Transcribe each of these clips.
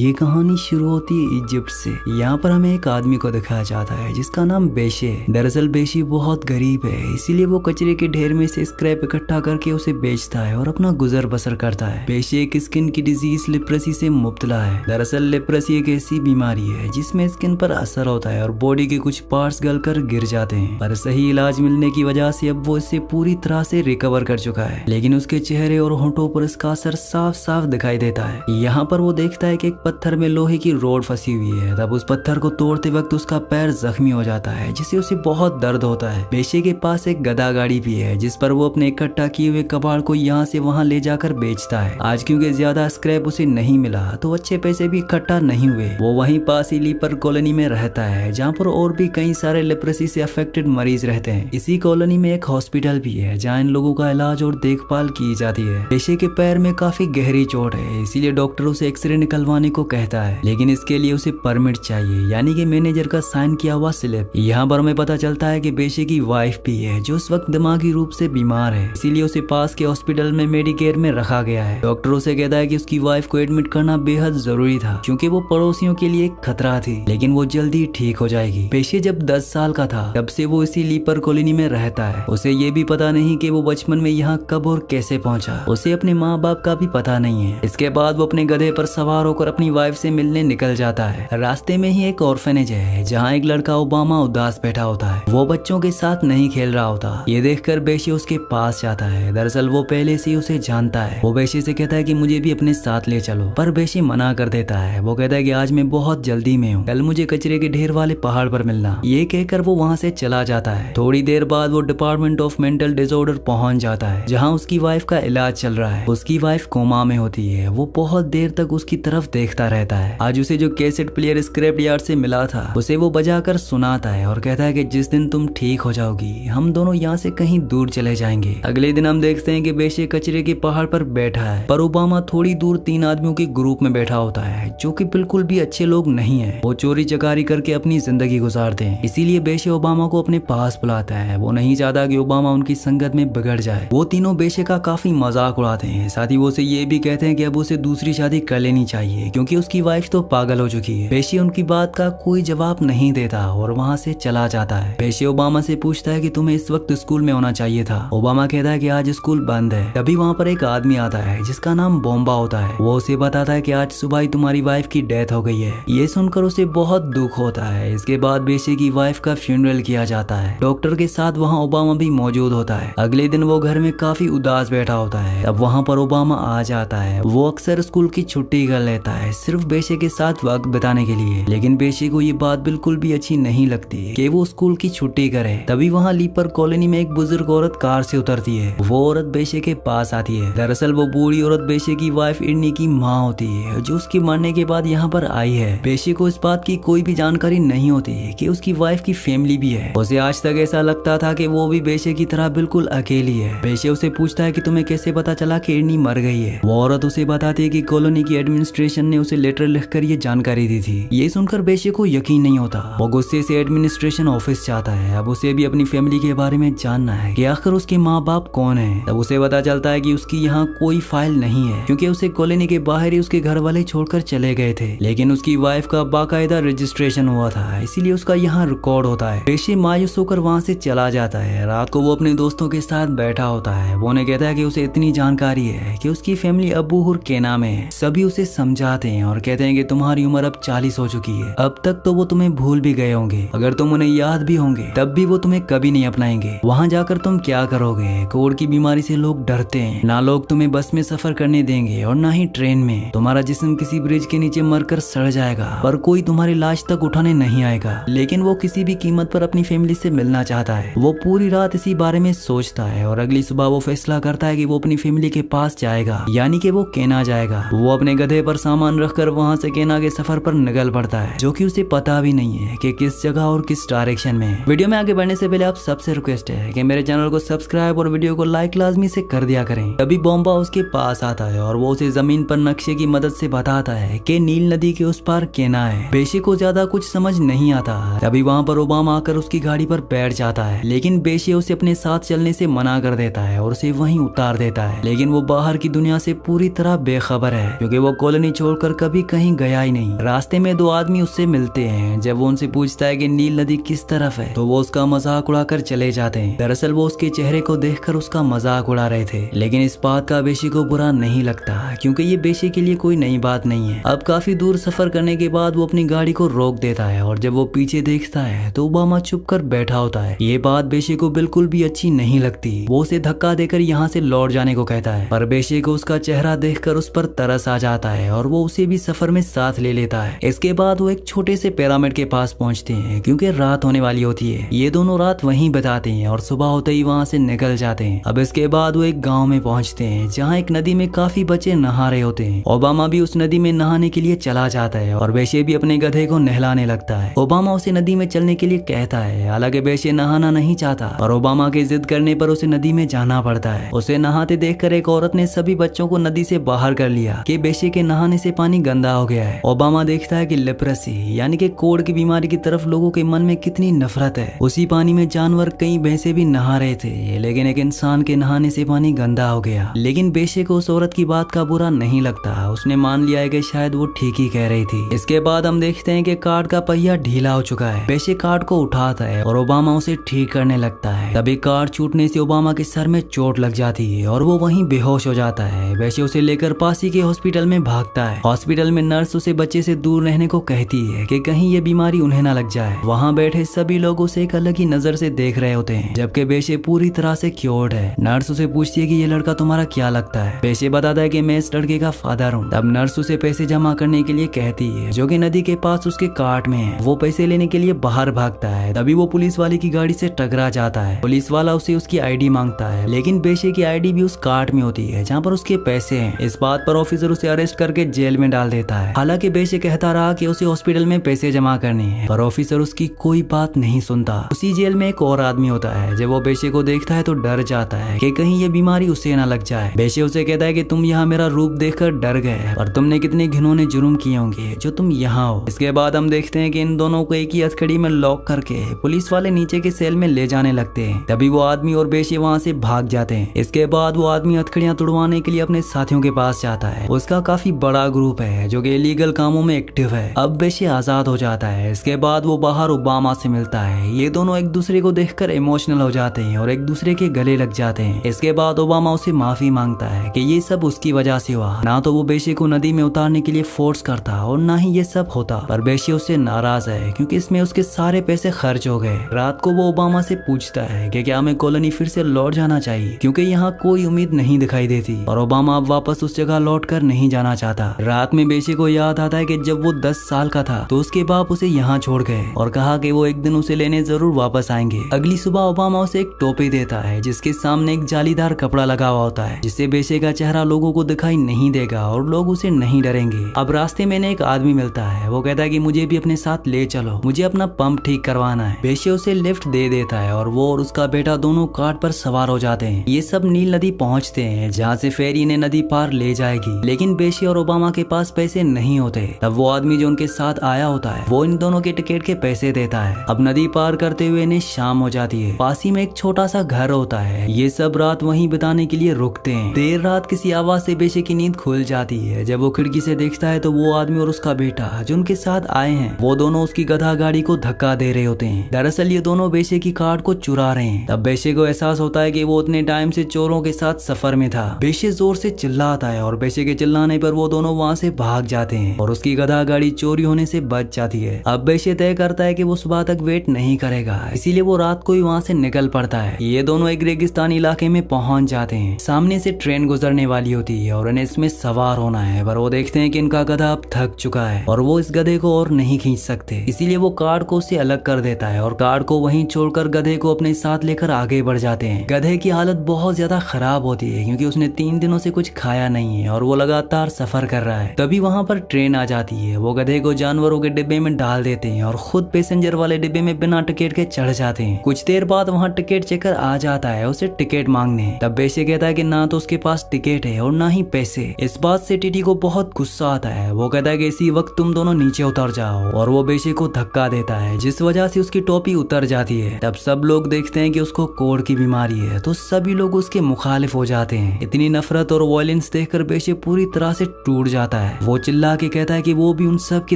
ये कहानी शुरू होती है इजिप्ट से। यहाँ पर हमें एक आदमी को दिखाया जाता है जिसका नाम बेशे है। दरअसल बेशे बहुत गरीब है, इसीलिए वो कचरे के ढेर में से स्क्रैप इकट्ठा करके उसे बेचता है और अपना गुजर बसर करता है। बेशे एक स्किन की डिजीज लेप्रेसी से मुब्तला है। दरअसल लेप्रेसी एक ऐसी बीमारी है जिसमें स्किन पर असर होता है और बॉडी के कुछ पार्ट्स गलकर गिर जाते हैं, पर सही इलाज मिलने की वजह से अब वो इससे पूरी तरह से रिकवर कर चुका है। लेकिन उसके चेहरे और होंठों पर इसका असर साफ साफ दिखाई देता है। यहाँ पर वो देखता है कि एक पत्थर में लोहे की रोड फंसी हुई है। तब उस पत्थर को तोड़ते वक्त उसका पैर जख्मी हो जाता है, जिससे उसे बहुत दर्द होता है। बेशे के पास एक गधा गाड़ी भी है जिस पर वो अपने इकट्ठा किए हुए कबाड़ को यहाँ से वहाँ ले जाकर बेचता है। आज क्योंकि ज्यादा स्क्रैप उसे नहीं मिला तो अच्छे पैसे भी इकट्ठा नहीं हुए। वो वहीं पास ही लीपर कॉलोनी में रहता है जहाँ पर और भी कई सारे लेप्रेसी से अफेक्टेड मरीज रहते हैं। इसी कॉलोनी में एक हॉस्पिटल भी है जहाँ इन लोगों का इलाज और देखभाल की जाती है। बेशे के पैर में काफी गहरी चोट है, इसीलिए डॉक्टर उसे एक्सरे निकलवाने को कहता है, लेकिन इसके लिए उसे परमिट चाहिए, यानी कि मैनेजर का साइन किया हुआ स्लिप। यहाँ पर हमें पता चलता है कि बेशे की वाइफ भी है जो इस वक्त दिमागी रूप से बीमार है, इसीलिए उसे पास के हॉस्पिटल में मेडिकेयर में रखा गया है। डॉक्टर उसे कहता है कि उसकी वाइफ को एडमिट करना बेहद जरूरी था क्योंकि वो पड़ोसियों के लिए एक खतरा थी, लेकिन वो जल्दी ठीक हो जाएगी। बेशे जब 10 साल का था तब से वो इसी लीपर कॉलोनी में रहता है। उसे ये भी पता नहीं कि वो बचपन में यहाँ कब और कैसे पहुंचा। उसे अपने माँ बाप का भी पता नहीं है। इसके बाद वो अपने गधे पर सवार होकर अपनी वाइफ से मिलने निकल जाता है। रास्ते में ही एक ऑर्फेनेज है जहाँ एक लड़का ओबामा उदास बैठा होता है। वो बच्चों के साथ नहीं खेल रहा होता। ये देखकर बेशे उसके पास जाता है। दरअसल वो पहले से ही उसे जानता है। वो बेशे से कहता है कि मुझे भी अपने साथ ले चलो, पर बेशे मना कर देता है। वो कहता है कि आज मैं बहुत जल्दी में हूँ, कल मुझे कचरे के ढेर वाले पहाड़ पर मिलना। ये कहकर वो वहाँ से चला जाता है। थोड़ी देर बाद वो डिपार्टमेंट ऑफ मेंटल डिसऑर्डर पहुंच जाता है जहाँ उसकी वाइफ का इलाज चल रहा है। उसकी वाइफ कोमा में होती है। वो बहुत देर तक उसकी तरफ देखता रहता है। आज उसे जो कैसेट प्लेयर स्क्रैप यार्ड से मिला था उसे वो बजाकर सुनाता है और कहता है कि जिस दिन तुम ठीक हो जाओगी हम दोनों यहाँ से कहीं दूर चले जाएंगे। अगले दिन हम देखते हैं कि बेशे कचरे के पहाड़ पर बैठा है, पर ओबामा थोड़ी दूर 3 आदमियों के ग्रुप में बैठा होता है जो कि बिल्कुल भी अच्छे लोग नहीं है। वो चोरी चकारी करके अपनी जिंदगी गुजारते हैं, इसीलिए बेशे ओबामा को अपने पास बुलाता है। वो नहीं चाहता कि ओबामा उनकी संगत में बिगड़ जाए। वो तीनों बेशे का काफी मजाक उड़ाते हैं। साथ ही वो उसे ये भी कहते हैं कि अब उसे दूसरी शादी कर लेनी चाहिए क्योंकि उसकी वाइफ तो पागल हो चुकी है। बेशे उनकी बात का कोई जवाब नहीं देता और वहाँ से चला जाता है। बेशे ओबामा से पूछता है कि तुम्हें इस वक्त स्कूल में होना चाहिए था। ओबामा कहता है कि आज स्कूल बंद है। तभी वहाँ पर एक आदमी आता है जिसका नाम बॉम्बा होता है। वो उसे बताता है कि आज सुबह ही तुम्हारी वाइफ की डेथ हो गई है। ये सुनकर उसे बहुत दुख होता है। इसके बाद बेशे की वाइफ का फ्यूनरल किया जाता है। डॉक्टर के साथ वहाँ ओबामा भी मौजूद होता है। अगले दिन वो घर में काफी उदास बैठा होता है। अब वहाँ पर ओबामा आ जाता है। वो अक्सर स्कूल की छुट्टी कर लेता है सिर्फ बेशे के साथ वक्त बिताने के लिए, लेकिन बेशे को ये बात बिल्कुल भी अच्छी नहीं लगती कि वो स्कूल की छुट्टी करे। तभी वहाँ लीपर कॉलोनी में एक बुजुर्ग औरत कार से उतरती है। वो औरत बेशे के पास आती है। दरअसल वो बूढ़ी औरत बेशे की वाइफ इर्नी की माँ होती है जो उसके मरने के बाद यहाँ पर आई है। बेशे को इस बात की कोई भी जानकारी नहीं होती है कि उसकी वाइफ की फैमिली भी है। उसे आज तक ऐसा लगता था कि वो भी बेशे की तरह बिल्कुल अकेली है। बेशे उसे पूछता है कि तुम्हें कैसे पता चला कि इर्नी मर गई है। वो औरत उसे बताती है कि कॉलोनी की एडमिनिस्ट्रेशन ने उसे लेटर लिखकर ये जानकारी दी थी। ये सुनकर बेशे को यकीन नहीं होता। वो गुस्से से एडमिनिस्ट्रेशन ऑफिस जाता है। अब उसे भी अपनी फैमिली के बारे में जानना है कि आखिर उसके माँ बाप कौन है। तब उसे पता चलता है कि उसकी यहाँ कोई फाइल नहीं है क्योंकि उसे कॉलोनी के बाहर ही उसके घर वाले छोड़कर चले गए थे, लेकिन उसकी वाइफ का बाकायदा रजिस्ट्रेशन हुआ था, इसीलिए उसका यहाँ रिकॉर्ड होता है। बेशे मायूस होकर वहाँ से चला जाता है। रात को वो अपने दोस्तों के साथ बैठा होता है। वो उन्हें कहता है कि उसे इतनी जानकारी है कि उसकी फैमिली अबू हुर केना में है। सभी उसे समझाते हैं और कहते हैं कि तुम्हारी उम्र अब 40 हो चुकी है। अब तक तो वो तुम्हें भूल भी गए होंगे। अगर तुम उन्हें याद भी होंगे तब भी वो तुम्हें कभी नहीं अपनाएंगे। वहाँ जाकर तुम क्या करोगे? कोढ़ की बीमारी से लोग डरते हैं। ना लोग तुम्हें बस में सफर करने देंगे और ना ही ट्रेन में। तुम्हारा जिस्म किसी ब्रिज के नीचे मरकर सड़ जाएगा, पर कोई तुम्हारी लाश तक उठाने नहीं आएगा। लेकिन वो किसी भी कीमत पर अपनी फैमिली से मिलना चाहता है। वो पूरी रात इसी बारे में सोचता है और अगली सुबह वो फैसला करता है कि वो अपनी फैमिली के पास जाएगा, यानी कि वो केना जाएगा। वो अपने गधे पर सामान रखकर वहाँ से केना के सफर पर निकल पड़ता है, जो कि उसे पता भी नहीं है कि किस जगह और किस डायरेक्शन में। वीडियो में आगे बढ़ने से पहले आप सबसे रिक्वेस्ट है कि मेरे चैनल को सब्सक्राइब और वीडियो को लाइक लाजमी से कर दिया करें। तभी बॉम्बा उसके पास आता है और वो उसे जमीन पर नक्शे की मदद से बताता है कि नील नदी के उस पार केना है। बेशे को ज्यादा कुछ समझ नहीं आता। तभी वहाँ पर ओबामा आकर उसकी गाड़ी पर बैठ जाता है, लेकिन बेशे उसे अपने साथ चलने से मना कर देता है और उसे वहीं उतार देता है। लेकिन वो बाहर की दुनिया से पूरी तरह बेखबर है क्योंकि वो कॉलोनी छोड़कर पर कभी कहीं गया ही नहीं। रास्ते में दो आदमी उससे मिलते हैं। जब वो उनसे पूछता है कि नील नदी किस तरफ है तो वो उसका मजाक उड़ाकर चले जाते हैं। दरअसल वो उसके चेहरे को देखकर उसका मजाक उड़ा रहे थे, लेकिन इस बात का बेशी को बुरा नहीं लगता क्योंकि ये बेशी के लिए कोई नई बात नहीं है। अब काफी दूर सफर करने के बाद वो अपनी गाड़ी को रोक देता है और जब वो पीछे देखता है तो ओबामा चुप कर बैठा होता है। ये बात बेशी को बिल्कुल भी अच्छी नहीं लगती। वो उसे धक्का देकर यहाँ से लौट जाने को कहता है, पर बेशी को उसका चेहरा देखकर उस पर तरस आ जाता है और वो उसे भी सफर में साथ ले लेता है। इसके बाद वो एक छोटे से पिरामिड के पास पहुंचते हैं क्योंकि रात होने वाली होती है। ये दोनों रात वहीं बिताते हैं और सुबह होते ही वहाँ से निकल जाते हैं। अब इसके बाद वो एक गाँव में पहुंचते हैं जहाँ एक नदी में काफी बच्चे नहा रहे होते हैं। ओबामा भी उस नदी में नहाने के लिए चला जाता है और बेशे भी अपने गधे को नहलाने लगता है। ओबामा उसे नदी में चलने के लिए कहता है, हालांकि बेशे नहाना नहीं चाहता और ओबामा के जिद करने पर उसे नदी में जाना पड़ता है। उसे नहाते देखकर एक औरत ने सभी बच्चों को नदी से बाहर कर लिया कि बेशे के नहाने से पानी गंदा हो गया है। ओबामा देखता है कि लेप्रेसी यानी कि कोढ़ की बीमारी की तरफ लोगों के मन में कितनी नफरत है। उसी पानी में जानवर कई भैंसे भी नहा रहे थे, लेकिन एक इंसान के नहाने से पानी गंदा हो गया। लेकिन बेशे को उस औरत की बात का बुरा नहीं लगता। उसने मान लिया है कि शायद वो ठीक ही कह रही थी। इसके बाद हम देखते हैं कि कार्ड का पहिया ढीला हो चुका है। बेशे कार्ड को उठाता है और ओबामा उसे ठीक करने लगता है। तभी कार्ड छूटने से ओबामा के सर में चोट लग जाती है और वो वहीं बेहोश हो जाता है। बेशे उसे लेकर पास ही के हॉस्पिटल में भागता है। हॉस्पिटल में नर्स उसे बच्चे से दूर रहने को कहती है कि कहीं ये बीमारी उन्हें ना लग जाए। वहाँ बैठे सभी लोग उसे एक अलग ही नजर से देख रहे होते हैं, जबकि बेशे पूरी तरह से क्योर्ड है। नर्स उसे पूछती है कि ये लड़का तुम्हारा क्या लगता है। बेशे बताता है कि मैं इस लड़के का फादर हूँ। तब नर्स उसे पैसे जमा करने के लिए कहती है जो कि नदी के पास उसके कार्ट में है। वो पैसे लेने के लिए बाहर भागता है। तभी वो पुलिस वाले की गाड़ी से टकरा जाता है। पुलिस वाला उसे उसकी आईडी मांगता है, लेकिन बेशे की आईडी भी उस कार्ट में होती है जहाँ पर उसके पैसे हैं। इस बात पर ऑफिसर उसे अरेस्ट करके जेल में डाल देता है। हालांकि बेशे कहता रहा कि उसे हॉस्पिटल में पैसे जमा करने हैं, पर ऑफिसर उसकी कोई बात नहीं सुनता। उसी जेल में एक और आदमी होता है। जब वो बेशे को देखता है तो डर जाता है कि कहीं ये बीमारी उसे ना लग जाए। बेशे उसे कहता है कि तुम यहाँ मेरा रूप देखकर डर गए और तुमने कितने घिनौने जुर्म किए होंगे जो तुम यहाँ हो। इसके बाद हम देखते हैं कि इन दोनों को एक ही हथकड़ी में लॉक करके पुलिस वाले नीचे के सेल में ले जाने लगते हैं। तभी वो आदमी और बेशे वहाँ से भाग जाते हैं। इसके बाद वो आदमी हथकड़ियाँ तुड़वाने के लिए अपने साथियों के पास जाता है। उसका काफी बड़ा ग्रुप है जो कि इलीगल कामों में एक्टिव है। अब बेशे आजाद हो जाता है। इसके बाद वो बाहर ओबामा से मिलता है। ये दोनों एक दूसरे को देखकर इमोशनल हो जाते हैं और एक दूसरे के गले लग जाते हैं। इसके बाद ओबामा उसे माफी मांगता है कि ये सब उसकी वजह से हुआ। ना तो वो बेशे को नदी में उतारने के लिए फोर्स करता और ना ही ये सब होता, पर बेशे उससे नाराज है क्योंकि इसमें उसके सारे पैसे खर्च हो गए। रात को वो ओबामा से पूछता है कि क्या हमें कॉलोनी फिर से लौट जाना चाहिए क्योंकि यहाँ कोई उम्मीद नहीं दिखाई देती, और ओबामा अब वापस उस जगह लौट कर नहीं जाना चाहता। रात में बेशे को याद आता है कि जब वो 10 साल का था तो उसके बाप उसे यहाँ छोड़ गए और कहा कि वो एक दिन उसे लेने जरूर वापस आएंगे। अगली सुबह ओबामा उसे एक टोपी देता है जिसके सामने एक जालीदार कपड़ा लगा हुआ होता है, जिससे बेशे का चेहरा लोगों को दिखाई नहीं देगा और लोग उसे नहीं डरेंगे। अब रास्ते में एक आदमी मिलता है। वो कहता है कि मुझे भी अपने साथ ले चलो, मुझे अपना पंप ठीक करवाना है। बेशे उसे लिफ्ट दे देता है और वो और उसका बेटा दोनों कार्ट पर सवार हो जाते हैं। ये सब नील नदी पहुंचते हैं जहाँ से फेरी ने नदी पार ले जाएगी, लेकिन बेशे और ओबामा के पास पैसे नहीं होते। तब वो आदमी जो उनके साथ आया होता है वो इन दोनों के टिकट के पैसे देता है। अब नदी पार करते हुए इन्हें शाम हो जाती है। पास ही में एक छोटा सा घर होता है। ये सब रात वहीं बिताने के लिए रुकते हैं। देर रात किसी आवाज से बेशे की नींद खुल जाती है। जब वो खिड़की से देखता है तो वो आदमी और उसका बेटा जो उनके साथ आए हैं वो दोनों उसकी गधा गाड़ी को धक्का दे रहे होते हैं। दरअसल ये दोनों बेशे की कार्ड को चुरा रहे हैं। तब बेशे को एहसास होता है कि वो उतने टाइम से चोरों के साथ सफर में था। बेशे जोर से चिल्लाता है और बेशे के चिल्लाने पर वो दोनों वहाँ से भाग जाते हैं और उसकी गधा गाड़ी चोरी होने से बच जाती है। अब बेशे तय करता है कि वो सुबह तक वेट नहीं करेगा, इसीलिए वो रात को ही वहाँ से निकल पड़ता है। ये दोनों एक रेगिस्तानी इलाके में पहुंच जाते हैं। सामने से ट्रेन गुजरने वाली होती है और उन्हें इसमें सवार होना है, पर वो देखते हैं कि इनका गधा अब थक चुका है और वो इस गधे को और नहीं खींच सकते। इसीलिए वो कार्ड को उससे अलग कर देता है और कार्ड को वहीं छोड़कर गधे को अपने साथ लेकर आगे बढ़ जाते हैं। गधे की हालत बहुत ज्यादा खराब होती है क्योंकि उसने 3 दिनों से कुछ खाया नहीं है और वो लगातार सफर कर रहा है। तभी वहाँ पर ट्रेन आ जाती है। वो गधे को जानवरों के डिब्बे में डाल देते हैं और खुद पैसेंजर वाले डिब्बे में बिना टिकट के चढ़ जाते हैं। कुछ देर बाद वहाँ टिकट चेकर आ जाता है उसे टिकट मांगने। तब बेशे कहता है कि ना तो उसके पास टिकट है और ना ही पैसे। इस बात से टीटी को बहुत गुस्सा आता है। वो कहता है कि इसी वक्त तुम दोनों नीचे उतर जाओ और वो बेशे को धक्का देता है जिस वजह से उसकी टोपी उतर जाती है। तब सब लोग देखते हैं कि उसको कोढ़ की बीमारी है तो सभी लोग उसके मुखालिफ हो जाते हैं। इतनी नफरत और वायलेंस देखकर बेशे पूरी तरह से टूट जाता जाता है। वो चिल्ला के कहता है कि वो भी उन सब की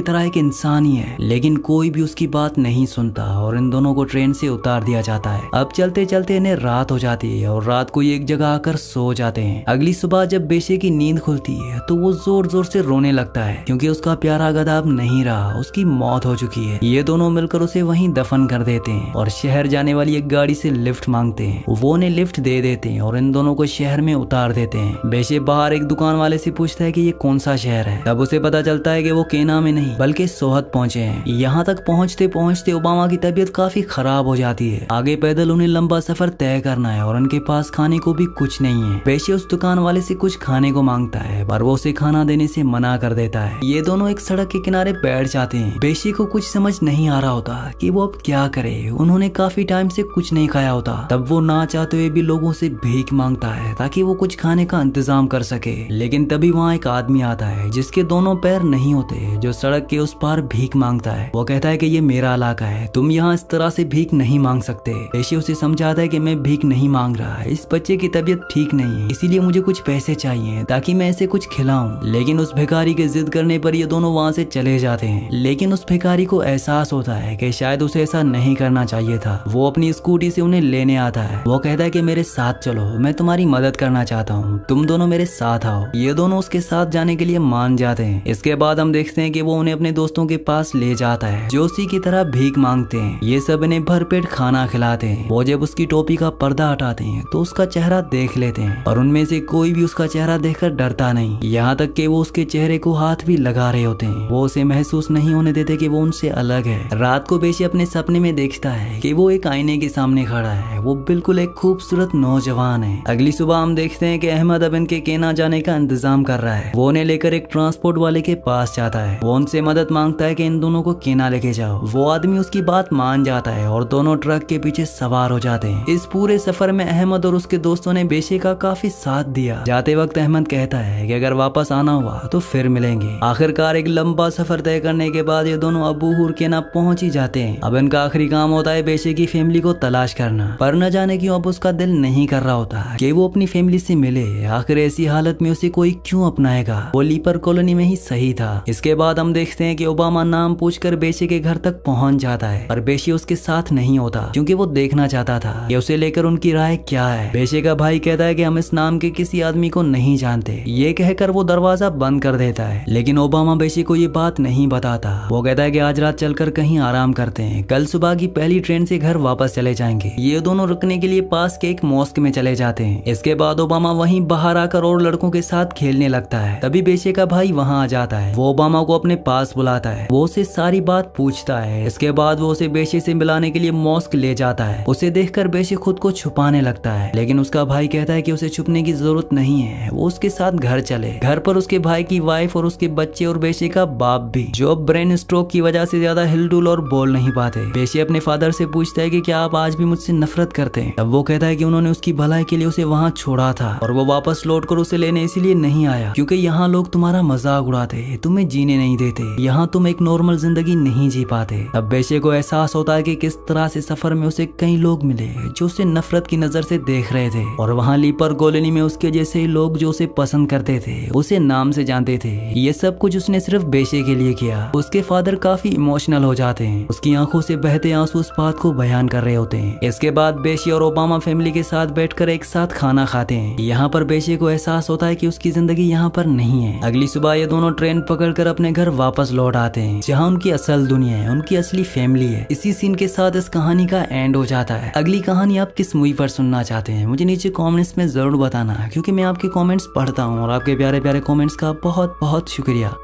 तरह एक इंसान ही है, लेकिन कोई भी उसकी बात नहीं सुनता और इन दोनों को ट्रेन से उतार दिया जाता है। अब चलते चलते इन्हें रात हो जाती है और रात को ये एक जगह आकर सो जाते हैं। अगली सुबह जब बेशे की नींद खुलती है तो वो जोर जोर से रोने लगता है क्योंकि उसका प्यारा गधा अब नहीं रहा, उसकी मौत हो चुकी है। ये दोनों मिलकर उसे वहीं दफन कर देते हैं और शहर जाने वाली एक गाड़ी से लिफ्ट मांगते हैं। वो उन्हें लिफ्ट दे देते हैं और इन दोनों को शहर में उतार देते हैं। बेशे बाहर एक दुकान वाले से पूछता है कि ये कौन सा शहर है। तब उसे पता चलता है कि वो केना में नहीं बल्कि सोहत पहुंचे हैं। यहाँ तक पहुंचते पहुंचते ओबामा की तबीयत काफी खराब हो जाती है। आगे पैदल उन्हें लंबा सफर तय करना है और उनके पास खाने को भी कुछ नहीं है। बेशे उस दुकान वाले से कुछ खाने को मांगता है पर वो उसे खाना देने से मना कर देता है। ये दोनों एक सड़क के किनारे बैठ जाते हैं। बेशे को कुछ समझ नहीं आ रहा होता कि वो अब क्या करे। उन्होंने काफी टाइम से कुछ नहीं खाया होता। तब वो ना चाहते हुए भी लोगों से भीख मांगता है ताकि वो कुछ खाने का इंतजाम कर सके। लेकिन तभी वहाँ एक आदमी आता है जिसके दोनों पैर नहीं होते, जो सड़क के उस पार भीख मांगता है। वो कहता है कि ये मेरा इलाका है, तुम यहाँ इस तरह से भीख नहीं मांग सकते। बेशे उसे समझाता है कि मैं भीख नहीं मांग रहा, इस बच्चे की तबीयत ठीक नहीं है, इसीलिए मुझे कुछ पैसे चाहिए ताकि मैं इसे कुछ खिलाऊं। लेकिन उस भिखारी के जिद करने पर ये दोनों वहाँ से चले जाते हैं। लेकिन उस भिखारी को एहसास होता है कि शायद उसे ऐसा नहीं करना चाहिए था। वो अपनी स्कूटी से उन्हें लेने आता है। वो कहता है कि मेरे साथ चलो, मैं तुम्हारी मदद करना चाहता हूँ, तुम दोनों मेरे साथ आओ। ये दोनों उसके साथ जाने के लिए मान जाते हैं। इसके बाद हम देखते हैं कि वो उन्हें अपने दोस्तों के पास ले जाता है जो उसी की तरह भीख मांगते हैं। ये सब इन्हें भरपेट खाना खिलाते हैं। वो जब उसकी टोपी का पर्दा हटाते हैं तो उसका चेहरा देख लेते हैं और उनमें से कोई भी उसका चेहरा देखकर डरता नहीं, यहाँ तक कि वो उसके चेहरे को हाथ भी लगा रहे होते हैं। वो उसे महसूस नहीं होने देते कि वो उनसे अलग है। रात को बेशे अपने सपने में देखता है कि वो एक आईने के सामने खड़ा है। वो बिल्कुल एक खूबसूरत नौजवान है। अगली सुबह हम देखते हैं कि अहमद अब इनके केना जाने का इंतजाम कर रहा है। वो उन्हें लेकर एक ट्रांसपोर्ट वाले के पास जाता है। वो उनसे मदद मांगता है कि इन दोनों को केना लेके जाओ। वो आदमी उसकी बात मान जाता है और दोनों ट्रक के पीछे सवार हो जाते हैं। इस पूरे सफर में अहमद और उसके दोस्तों ने बेशे का काफी साथ दिया। जाते वक्त अहमद कहता है कि अगर वापस आना हुआ तो फिर मिलेंगे। आखिरकार एक लंबा सफर तय करने के बाद ये दोनों अबू हुर केना पहुंच ही जाते हैं। अब इनका आखिरी काम होता है बेशे की फैमिली को तलाश करना, पर न जाने क्यों अब उसका दिल नहीं कर रहा होता कि वो अपनी फैमिली से मिले। आखिर ऐसी हालत में उसे कोई क्यों अपनाएगा, वो लीपर कॉलोनी में ही सही था। इसके बाद हम देखते हैं कि ओबामा नाम पूछकर बेशे के घर तक पहुंच जाता है, पर बेशे उसके साथ नहीं होता क्योंकि वो देखना चाहता था कि उसे लेकर उनकी राय क्या है। बेशे का भाई कहता है कि हम इस नाम के किसी आदमी को नहीं जानते। ये कहकर वो दरवाजा बंद कर देता है, लेकिन ओबामा बेशे को ये बात नहीं बताता। वो कहता है कि आज रात चलकर कहीं आराम करते हैं, कल सुबह की पहली ट्रेन से घर वापस चले जाएंगे। ये दोनों रुकने के लिए पास के एक मॉस्क में चले जाते हैं। इसके बाद ओबामा वहीं बाहर आकर और लड़कों के साथ खेलने लगता है। तभी बेशे का भाई वहां आ जाता है। वो ओबामा को अपने पास बुलाता है। वो उसे सारी बात पूछता है। इसके बाद वो उसे बेशे से मिलाने के लिए मॉस्क ले जाता है। उसे देखकर बेशे खुद को छुपाने लगता है, लेकिन उसका भाई कहता है कि उसे छुपने की जरूरत नहीं है, वो उसके साथ घर चले। घर पर उसके भाई की वाइफ और उसके बच्चे और बेशे का बाप भी, जो ब्रेन स्ट्रोक की वजह से ज्यादा हिलडुल और बोल नहीं पाते। बेशे अपने फादर से पूछता है कि क्या आप आज भी मुझसे नफरत करते हैं। तब वो कहता है कि उन्होंने उसकी भलाई के लिए उसे वहाँ छोड़ा था और वो वापस लौटकर उसे लेने इसीलिए नहीं आया क्योंकि यहाँ लोग तुम्हारा मजाक उड़ाते, तुम्हें जीने नहीं देते, यहाँ तुम एक नॉर्मल जिंदगी नहीं जी पाते। तब बेशे को एहसास होता है कि किस तरह से सफर में उसे कई लोग मिले जो उसे नफरत की नजर से देख रहे थे और वहाँ लीपर कॉलोनी में उसके जैसे ही लोग जो उसे पसंद करते थे, उसे नाम से जानते थे। ये सब कुछ उसने सिर्फ बेशे के लिए किया। उसके फादर काफी इमोशनल हो जाते हैं। उसकी आंखों से बहते आंसू उस बात को बयान कर रहे होते हैं। इसके बाद बेशे और ओबामा फैमिली के साथ बैठकर एक साथ खाना खाते हैं। यहाँ पर बेशे को एहसास होता है कि उसकी जिंदगी यहाँ पर नहीं है। अगली सुबह ये दोनों ट्रेन पकड़कर अपने घर वापस लौट आते हैं जहाँ उनकी असल दुनिया है, उनकी असली फैमिली है। इसी सीन के साथ इस कहानी का एंड हो जाता है। अगली कहानी आप किस मूवी पर सुनना चाहते हैं मुझे नीचे कमेंट्स में जरूर बताना, क्योंकि मैं आपके कमेंट्स पढ़ता हूँ और आपके प्यारे प्यारे कमेंट्स का बहुत बहुत शुक्रिया।